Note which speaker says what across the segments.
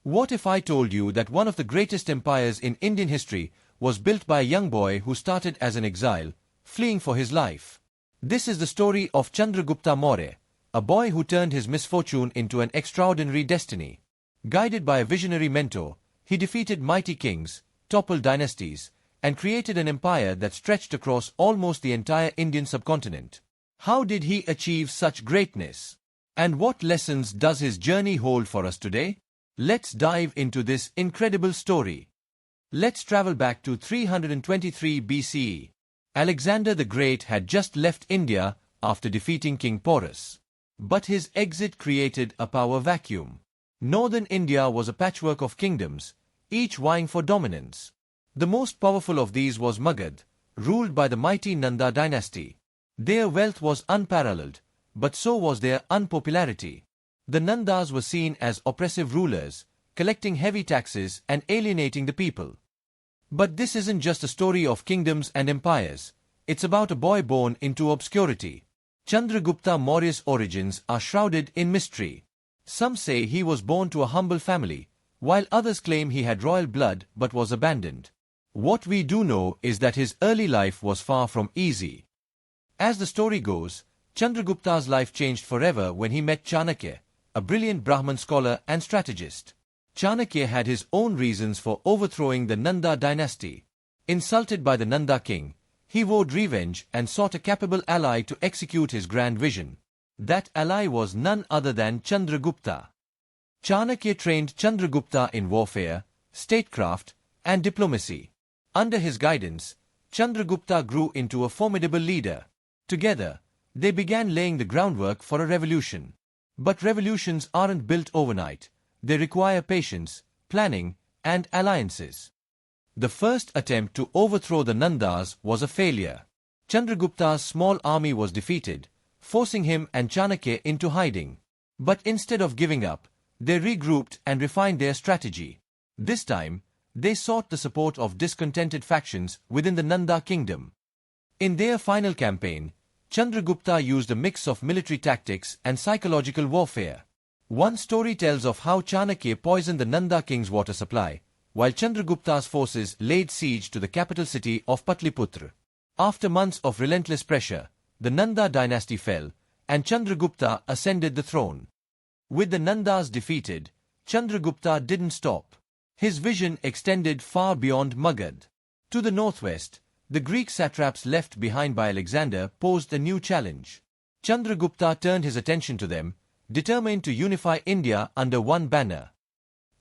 Speaker 1: What if I told you that one of the greatest empires in Indian history was built by a young boy who started as an exile, fleeing for his life? This is the story of Chandragupta Maurya, a boy who turned his misfortune into an extraordinary destiny. Guided by a visionary mentor, he defeated mighty kings, toppled dynasties, and created an empire that stretched across almost the entire Indian subcontinent. How did he achieve such greatness? And what lessons does his journey hold for us today? Let's dive into this incredible story. Let's travel back to 323 BCE. Alexander the Great had just left India after defeating King Porus. But his exit created a power vacuum. Northern India was a patchwork of kingdoms, each vying for dominance. The most powerful of these was Magad, ruled by the mighty Nanda dynasty. Their wealth was unparalleled, but so was their unpopularity. The Nandas were seen as oppressive rulers, collecting heavy taxes and alienating the people. But this isn't just a story of kingdoms and empires. It's about a boy born into obscurity. Chandragupta Maurya's origins are shrouded in mystery. Some say he was born to a humble family, while others claim he had royal blood but was abandoned. What we do know is that his early life was far from easy. As the story goes, Chandragupta's life changed forever when he met Chanakya, a brilliant Brahman scholar and strategist. Chanakya had his own reasons for overthrowing the Nanda dynasty. Insulted by the Nanda king, he vowed revenge and sought a capable ally to execute his grand vision. That ally was none other than Chandragupta. Chanakya trained Chandragupta in warfare, statecraft, and diplomacy. Under his guidance, Chandragupta grew into a formidable leader. Together, they began laying the groundwork for a revolution. But revolutions aren't built overnight. They require patience, planning, and alliances. The first attempt to overthrow the Nandas was a failure. Chandragupta's small army was defeated, forcing him and Chanakya into hiding. But instead of giving up, they regrouped and refined their strategy. This time, they sought the support of discontented factions within the Nanda kingdom. In their final campaign, Chandragupta used a mix of military tactics and psychological warfare. One story tells of how Chanakya poisoned the Nanda king's water supply, while Chandragupta's forces laid siege to the capital city of Patliputra. After months of relentless pressure, the Nanda dynasty fell, and Chandragupta ascended the throne. With the Nandas defeated, Chandragupta didn't stop. His vision extended far beyond Magad. To the northwest, the Greek satraps left behind by Alexander posed a new challenge. Chandragupta turned his attention to them, determined to unify India under one banner.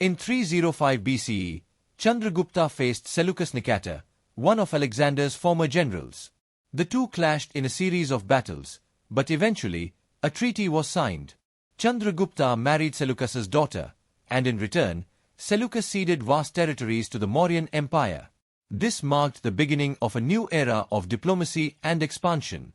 Speaker 1: In 305 BCE, Chandragupta faced Seleucus Nicator, one of Alexander's former generals. The two clashed in a series of battles, but eventually, a treaty was signed. Chandragupta married Seleucus's daughter, and in return, Seleucus ceded vast territories to the Mauryan Empire. This marked the beginning of a new era of diplomacy and expansion.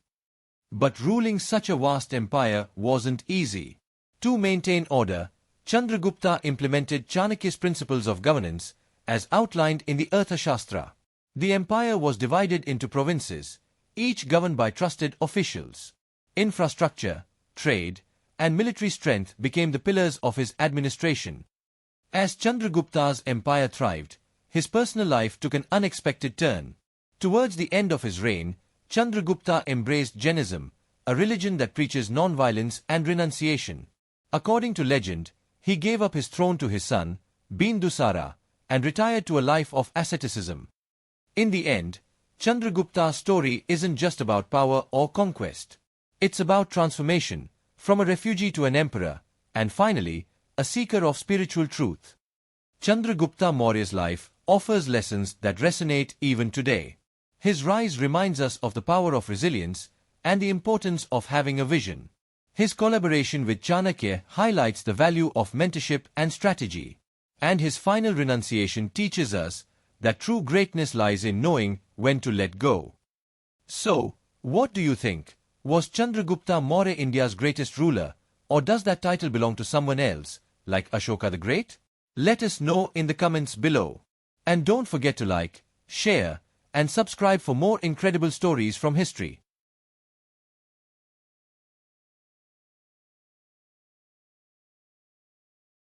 Speaker 1: But ruling such a vast empire wasn't easy. To maintain order, Chandragupta implemented Chanakya's principles of governance, as outlined in the Arthashastra. The empire was divided into provinces, each governed by trusted officials. Infrastructure, trade, and military strength became the pillars of his administration. As Chandragupta's empire thrived, his personal life took an unexpected turn. Towards the end of his reign, Chandragupta embraced Jainism, a religion that preaches non-violence and renunciation. According to legend, he gave up his throne to his son, Bindusara, and retired to a life of asceticism. In the end, Chandragupta's story isn't just about power or conquest. It's about transformation, from a refugee to an emperor, and finally, a seeker of spiritual truth. Chandragupta Maurya's life offers lessons that resonate even today. His rise reminds us of the power of resilience and the importance of having a vision. His collaboration with Chanakya highlights the value of mentorship and strategy. And his final renunciation teaches us that true greatness lies in knowing when to let go. So, what do you think? Was Chandragupta Maurya India's greatest ruler, or does that title belong to someone else, like Ashoka the Great? Let us know in the comments below. And don't forget to like, share, and subscribe for more incredible stories from history.